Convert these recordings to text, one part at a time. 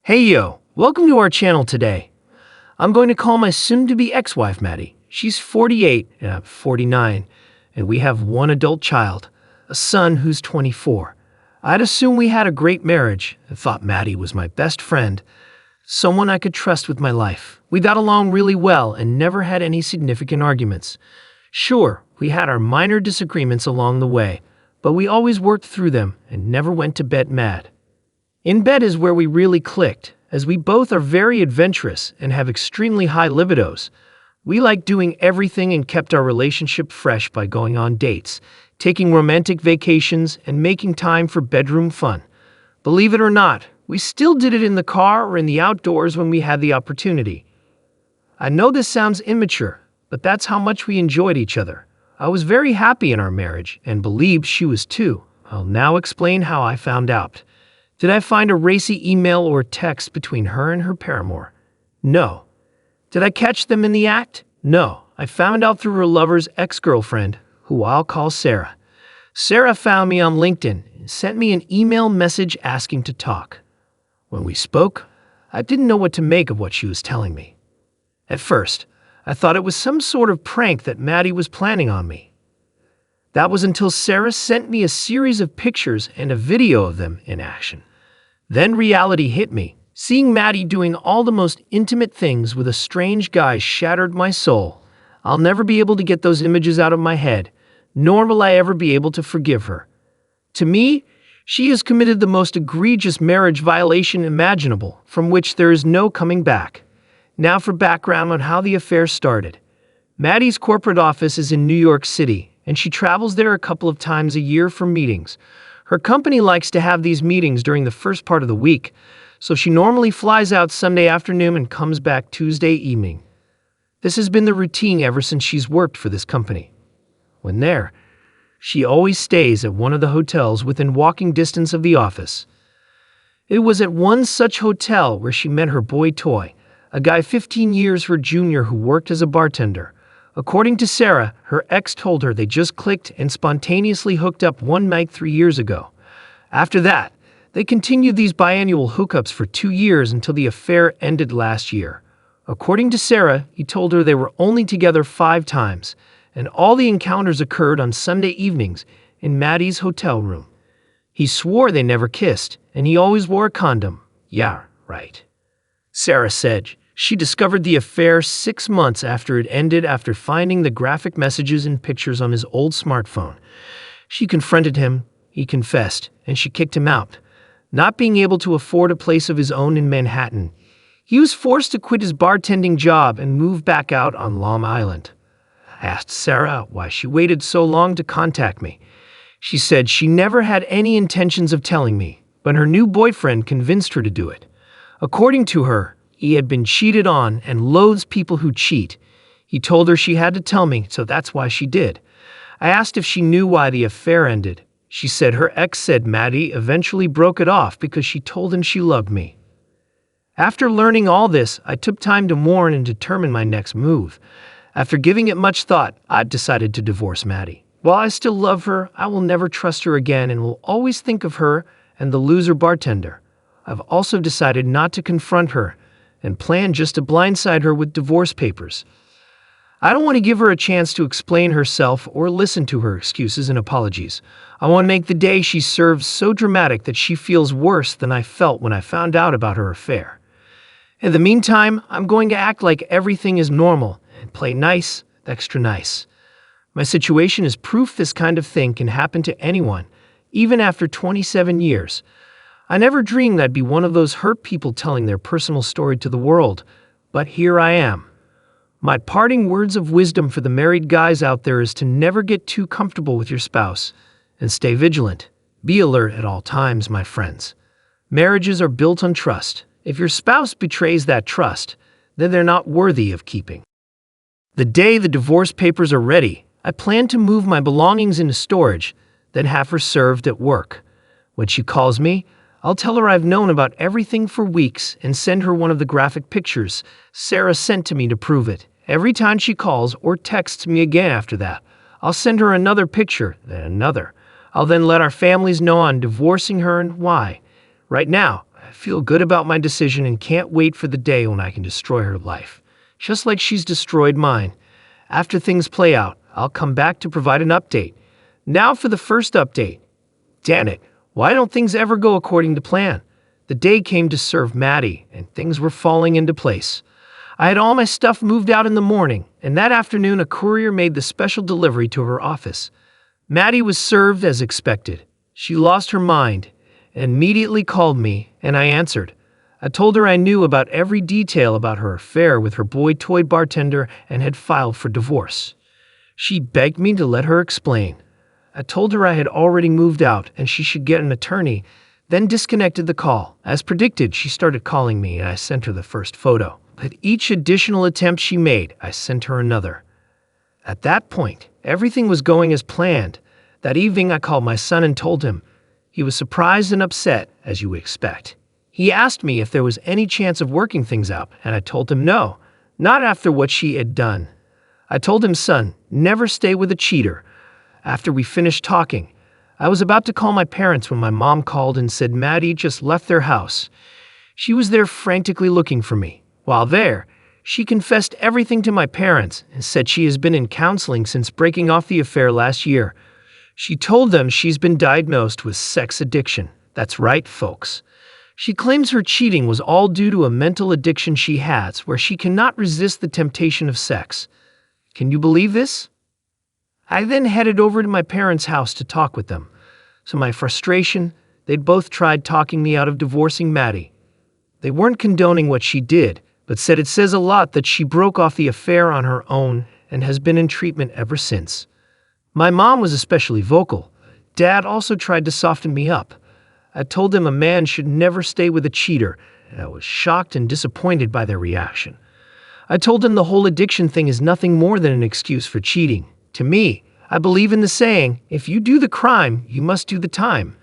Hey yo, welcome to our channel today. I'm going to call my soon-to-be ex-wife Maddie. She's 48 and I'm 49, and we have one adult child, a son who's 24. I'd assume we had a great marriage and thought Maddie was my best friend, someone I could trust with my life. We got along really well and never had any significant arguments. Sure, we had our minor disagreements along the way, but we always worked through them and never went to bed mad. In bed is where we really clicked, as we both are very adventurous and have extremely high libidos. We liked doing everything and kept our relationship fresh by going on dates, taking romantic vacations, and making time for bedroom fun. Believe it or not, we still did it in the car or in the outdoors when we had the opportunity. I know this sounds immature, but that's how much we enjoyed each other. I was very happy in our marriage and believed she was too. I'll now explain how I found out. Did I find a racy email or text between her and her paramour? No. Did I catch them in the act? No. I found out through her lover's ex-girlfriend, who I'll call Sarah. Sarah found me on LinkedIn and sent me an email message asking to talk. When we spoke, I didn't know what to make of what she was telling me. At first, I thought it was some sort of prank that Maddie was planning on me. That was until Sarah sent me a series of pictures and a video of them in action. Then reality hit me. Seeing Maddie doing all the most intimate things with a strange guy shattered my soul. I'll never be able to get those images out of my head, nor will I ever be able to forgive her. To me, she has committed the most egregious marriage violation imaginable, from which there is no coming back. Now for background on how the affair started. Maddie's corporate office is in New York City, and she travels there a couple of times a year for meetings. Her company likes to have these meetings during the first part of the week, so she normally flies out Sunday afternoon and comes back Tuesday evening. This has been the routine ever since she's worked for this company. When there, she always stays at one of the hotels within walking distance of the office. It was at one such hotel where she met her boy toy, a guy 15 years her junior who worked as a bartender. According to Sarah, her ex told her they just clicked and spontaneously hooked up one night 3 years ago. After that, they continued these biannual hookups for 2 years until the affair ended last year. According to Sarah, he told her they were only together 5 times, and all the encounters occurred on Sunday evenings in Maddie's hotel room. He swore they never kissed, and he always wore a condom. Yeah, right. Sarah said she discovered the affair 6 months after it ended after finding the graphic messages and pictures on his old smartphone. She confronted him, he confessed, and she kicked him out. Not being able to afford a place of his own in Manhattan, he was forced to quit his bartending job and move back out on Long Island. I asked Sarah why she waited so long to contact me. She said she never had any intentions of telling me, but her new boyfriend convinced her to do it. According to her, he had been cheated on and loathes people who cheat. He told her she had to tell me, so that's why she did. I asked if she knew why the affair ended. She said her ex said Maddie eventually broke it off because she told him she loved me. After learning all this, I took time to mourn and determine my next move. After giving it much thought, I've decided to divorce Maddie. While I still love her, I will never trust her again and will always think of her and the loser bartender. I've also decided not to confront her and plan just to blindside her with divorce papers. I don't want to give her a chance to explain herself or listen to her excuses and apologies. I want to make the day she serves so dramatic that she feels worse than I felt when I found out about her affair. In the meantime, I'm going to act like everything is normal and play nice, extra nice. My situation is proof this kind of thing can happen to anyone, even after 27 years. I never dreamed I'd be one of those hurt people telling their personal story to the world, but here I am. My parting words of wisdom for the married guys out there is to never get too comfortable with your spouse and stay vigilant. Be alert at all times, my friends. Marriages are built on trust. If your spouse betrays that trust, then they're not worthy of keeping. The day the divorce papers are ready, I plan to move my belongings into storage, then have her served at work. When she calls me, I'll tell her I've known about everything for weeks and send her one of the graphic pictures Sarah sent to me to prove it. Every time she calls or texts me again after that, I'll send her another picture, then another. I'll then let our families know I'm divorcing her and why. Right now, I feel good about my decision and can't wait for the day when I can destroy her life, just like she's destroyed mine. After things play out, I'll come back to provide an update. Now for the first update. Damn it, why don't things ever go according to plan? The day came to serve Maddie, and things were falling into place. I had all my stuff moved out in the morning, and that afternoon a courier made the special delivery to her office. Maddie was served as expected. She lost her mind and immediately called me, and I answered. I told her I knew about every detail about her affair with her boy toy bartender and had filed for divorce. She begged me to let her explain. I told her I had already moved out and she should get an attorney, then disconnected the call. As predicted, she started calling me and I sent her the first photo. At each additional attempt she made, I sent her another. At that point, everything was going as planned. That evening, I called my son and told him. He was surprised and upset, as you would expect. He asked me if there was any chance of working things out, and I told him no, not after what she had done. I told him, son, never stay with a cheater. After we finished talking, I was about to call my parents when my mom called and said Maddie just left their house. She was there frantically looking for me. While there, she confessed everything to my parents and said she has been in counseling since breaking off the affair last year. She told them she's been diagnosed with sex addiction. That's right, folks. She claims her cheating was all due to a mental addiction she has where she cannot resist the temptation of sex. Can you believe this? I then headed over to my parents' house to talk with them. So my frustration, they'd both tried talking me out of divorcing Maddie. They weren't condoning what she did, but said it says a lot that she broke off the affair on her own and has been in treatment ever since. My mom was especially vocal. Dad also tried to soften me up. I told them a man should never stay with a cheater, and I was shocked and disappointed by their reaction. I told them the whole addiction thing is nothing more than an excuse for cheating. To me, I believe in the saying, if you do the crime, you must do the time.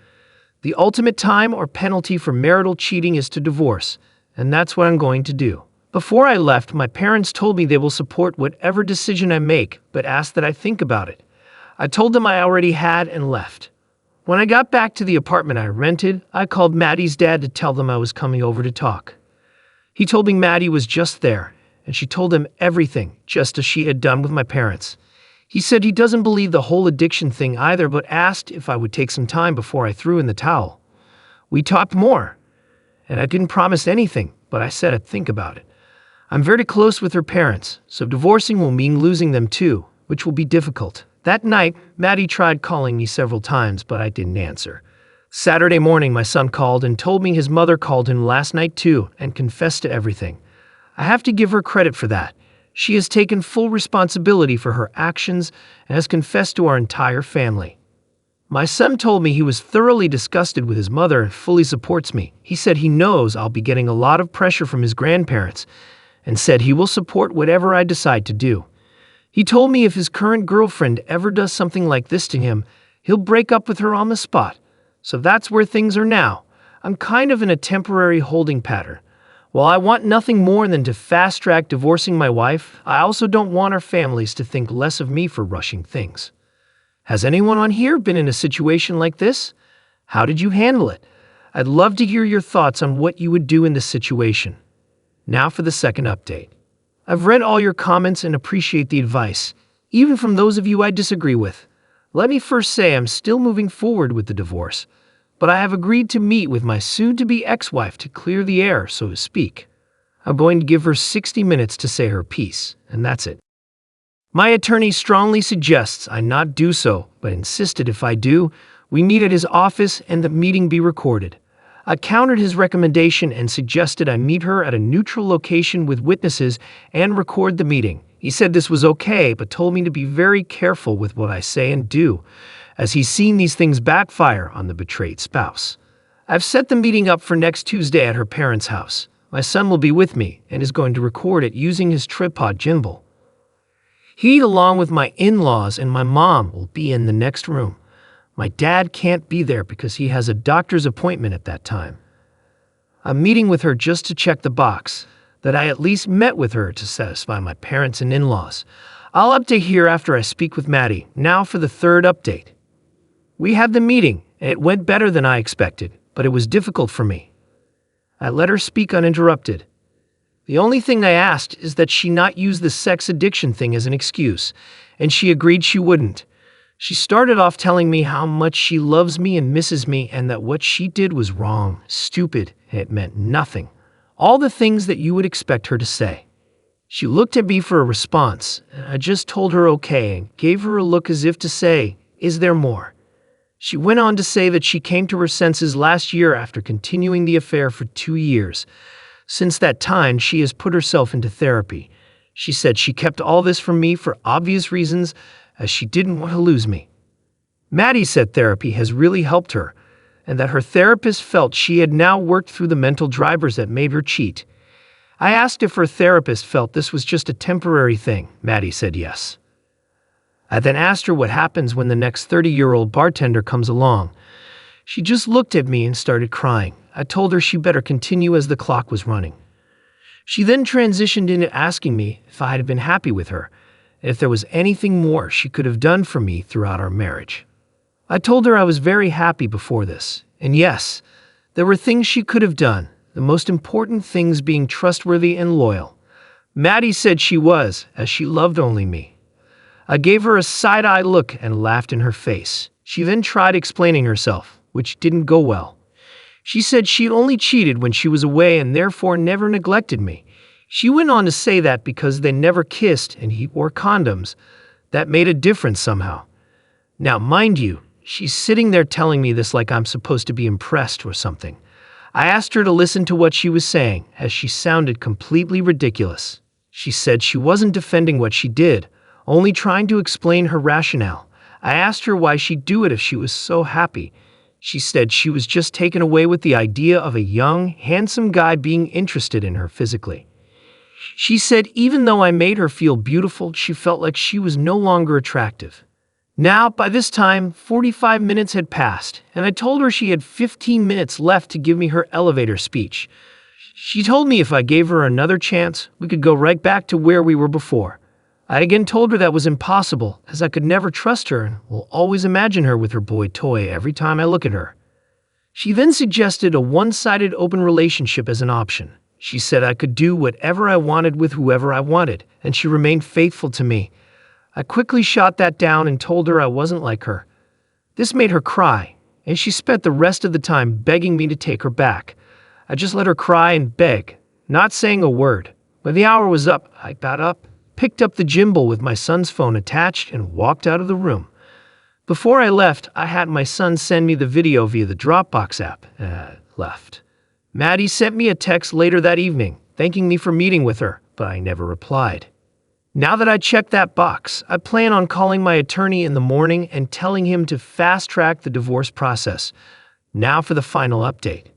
The ultimate time or penalty for marital cheating is to divorce, and that's what I'm going to do. Before I left, my parents told me they will support whatever decision I make, but asked that I think about it. I told them I already had and left. When I got back to the apartment I rented, I called Maddie's dad to tell them I was coming over to talk. He told me Maddie was just there, and she told him everything, just as she had done with my parents. He said he doesn't believe the whole addiction thing either, but asked if I would take some time before I threw in the towel. We talked more, and I didn't promise anything, but I said I'd think about it. I'm very close with her parents, so divorcing will mean losing them too, which will be difficult. That night, Maddie tried calling me several times, but I didn't answer. Saturday morning, my son called and told me his mother called him last night too and confessed to everything. I have to give her credit for that. She has taken full responsibility for her actions and has confessed to our entire family. My son told me he was thoroughly disgusted with his mother and fully supports me. He said he knows I'll be getting a lot of pressure from his grandparents and said he will support whatever I decide to do. He told me if his current girlfriend ever does something like this to him, he'll break up with her on the spot. So that's where things are now. I'm kind of in a temporary holding pattern. While I want nothing more than to fast-track divorcing my wife, I also don't want our families to think less of me for rushing things. Has anyone on here been in a situation like this? How did you handle it? I'd love to hear your thoughts on what you would do in this situation. Now for the second update. I've read all your comments and appreciate the advice, even from those of you I disagree with. Let me first say I'm still moving forward with the divorce, but I have agreed to meet with my soon-to-be ex-wife to clear the air, so to speak. I'm going to give her 60 minutes to say her piece, and that's it. My attorney strongly suggests I not do so, but insisted if I do, we meet at his office and the meeting be recorded. I countered his recommendation and suggested I meet her at a neutral location with witnesses and record the meeting. He said this was okay, but told me to be very careful with what I say and do, as he's seen these things backfire on the betrayed spouse. I've set the meeting up for next Tuesday at her parents' house. My son will be with me and is going to record it using his tripod gimbal. He, along with my in-laws and my mom, will be in the next room. My dad can't be there because he has a doctor's appointment at that time. I'm meeting with her just to check the box, that I at least met with her to satisfy my parents and in-laws. I'll update here after I speak with Maddie. Now for the third update. We had the meeting, and it went better than I expected, but it was difficult for me. I let her speak uninterrupted. The only thing I asked is that she not use the sex addiction thing as an excuse, and she agreed she wouldn't. She started off telling me how much she loves me and misses me, and that what she did was wrong, stupid, and it meant nothing. All the things that you would expect her to say. She looked at me for a response, and I just told her okay and gave her a look as if to say, "Is there more?" She went on to say that she came to her senses last year after continuing the affair for 2 years. Since that time, she has put herself into therapy. She said she kept all this from me for obvious reasons, as she didn't want to lose me. Maddie said therapy has really helped her, and that her therapist felt she had now worked through the mental drivers that made her cheat. I asked if her therapist felt this was just a temporary thing. Maddie said yes. I then asked her what happens when the next 30-year-old bartender comes along. She just looked at me and started crying. I told her she better continue as the clock was running. She then transitioned into asking me if I had been happy with her, and if there was anything more she could have done for me throughout our marriage. I told her I was very happy before this, and yes, there were things she could have done, the most important things being trustworthy and loyal. Maddie said she was, as she loved only me. I gave her a side-eye look and laughed in her face. She then tried explaining herself, which didn't go well. She said she only cheated when she was away and therefore never neglected me. She went on to say that because they never kissed and he wore condoms, that made a difference somehow. Now, mind you, she's sitting there telling me this like I'm supposed to be impressed or something. I asked her to listen to what she was saying, as she sounded completely ridiculous. She said she wasn't defending what she did, only trying to explain her rationale. I asked her why she'd do it if she was so happy. She said she was just taken away with the idea of a young, handsome guy being interested in her physically. She said even though I made her feel beautiful, she felt like she was no longer attractive. Now, by this time, 45 minutes had passed, and I told her she had 15 minutes left to give me her elevator speech. She told me if I gave her another chance, we could go right back to where we were before. I again told her that was impossible, as I could never trust her and will always imagine her with her boy toy every time I look at her. She then suggested a one-sided open relationship as an option. She said I could do whatever I wanted with whoever I wanted, and she remained faithful to me. I quickly shot that down and told her I wasn't like her. This made her cry, and she spent the rest of the time begging me to take her back. I just let her cry and beg, not saying a word. When the hour was up, I got up, picked up the gimbal with my son's phone attached, and walked out of the room. Before I left, I had my son send me the video via the Dropbox app, and I left. Maddie sent me a text later that evening, thanking me for meeting with her, but I never replied. Now that I checked that box, I plan on calling my attorney in the morning and telling him to fast-track the divorce process. Now for the final update.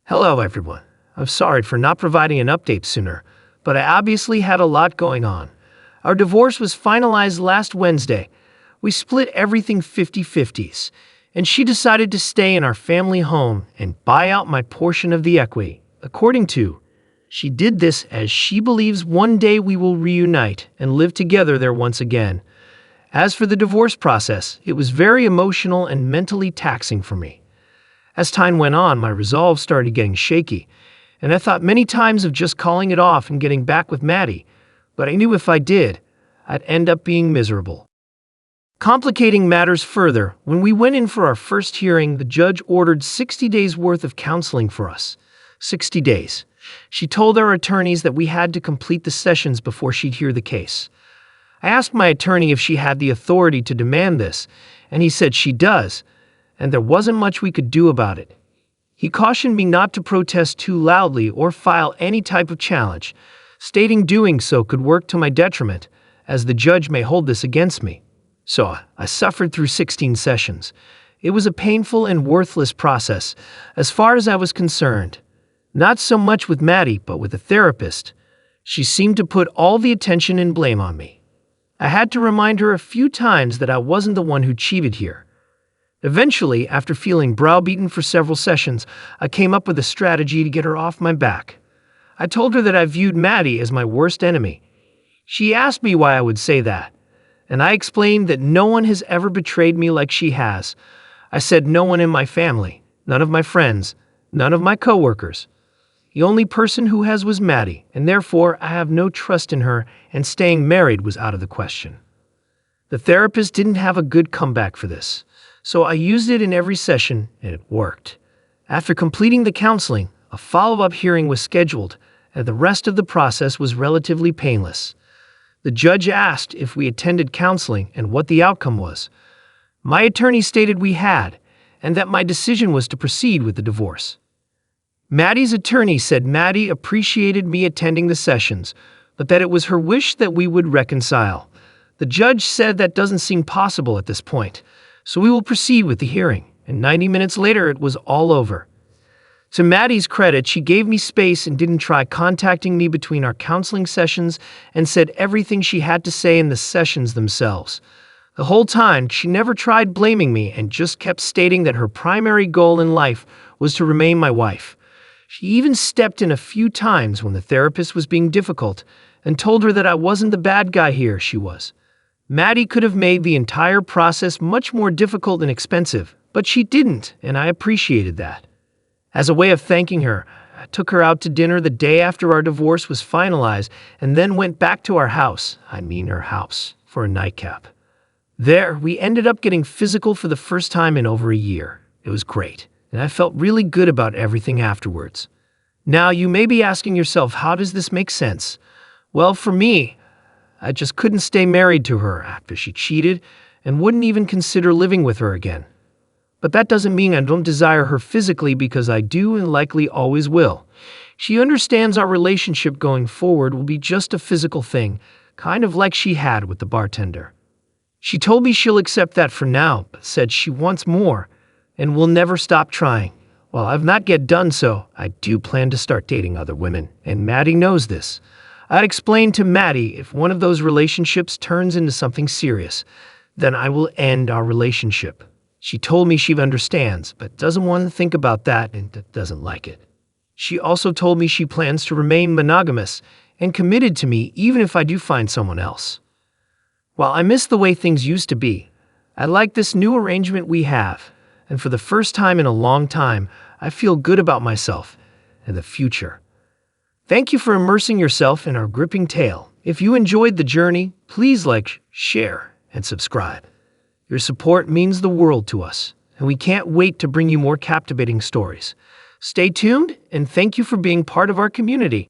Hello, everyone. I'm sorry for not providing an update sooner, but I obviously had a lot going on. Our divorce was finalized last Wednesday. We split everything 50-50s, and she decided to stay in our family home and buy out my portion of the equity. According to, she did this as she believes one day we will reunite and live together there once again. As for the divorce process, it was very emotional and mentally taxing for me. As time went on, my resolve started getting shaky, and I thought many times of just calling it off and getting back with Maddie, but I knew if I did, I'd end up being miserable. Complicating matters further, when we went in for our first hearing, the judge ordered 60 days worth of counseling for us. 60 days. She told our attorneys that we had to complete the sessions before she'd hear the case. I asked my attorney if she had the authority to demand this, and he said she does, and there wasn't much we could do about it. He cautioned me not to protest too loudly or file any type of challenge, stating doing so could work to my detriment, as the judge may hold this against me. So I suffered through 16 sessions. It was a painful and worthless process, as far as I was concerned. Not so much with Maddie, but with the therapist. She seemed to put all the attention and blame on me. I had to remind her a few times that I wasn't the one who cheated here. Eventually, after feeling browbeaten for several sessions, I came up with a strategy to get her off my back. I told her that I viewed Maddie as my worst enemy. She asked me why I would say that, and I explained that no one has ever betrayed me like she has. I said no one in my family, none of my friends, none of my coworkers. The only person who has was Maddie, and therefore I have no trust in her, and staying married was out of the question. The therapist didn't have a good comeback for this, so I used it in every session, and it worked. After completing the counseling, a follow-up hearing was scheduled, and the rest of the process was relatively painless. The judge asked if we attended counseling and what the outcome was. My attorney stated we had, and that my decision was to proceed with the divorce. Maddie's attorney said Maddie appreciated me attending the sessions, but that it was her wish that we would reconcile. The judge said that doesn't seem possible at this point, so we will proceed with the hearing, and 90 minutes later it was all over. To Maddie's credit, she gave me space and didn't try contacting me between our counseling sessions and said everything she had to say in the sessions themselves. The whole time, she never tried blaming me and just kept stating that her primary goal in life was to remain my wife. She even stepped in a few times when the therapist was being difficult and told her that I wasn't the bad guy here, she was. Maddie could have made the entire process much more difficult and expensive, but she didn't, and I appreciated that. As a way of thanking her, I took her out to dinner the day after our divorce was finalized and then went back to our house, her house, for a nightcap. There, we ended up getting physical for the first time in over a year. It was great, and I felt really good about everything afterwards. Now, you may be asking yourself, how does this make sense? Well, for me, I just couldn't stay married to her after she cheated and wouldn't even consider living with her again. But that doesn't mean I don't desire her physically, because I do and likely always will. She understands our relationship going forward will be just a physical thing, kind of like she had with the bartender. She told me she'll accept that for now, but said she wants more and will never stop trying. While I've not yet done so, I do plan to start dating other women, and Maddie knows this. I'd explained to Maddie if one of those relationships turns into something serious, then I will end our relationship. She told me she understands, but doesn't want to think about that and doesn't like it. She also told me she plans to remain monogamous and committed to me even if I do find someone else. While I miss the way things used to be, I like this new arrangement we have, and for the first time in a long time, I feel good about myself and the future. Thank you for immersing yourself in our gripping tale. If you enjoyed the journey, please like, share, and subscribe. Your support means the world to us, and we can't wait to bring you more captivating stories. Stay tuned, and thank you for being part of our community.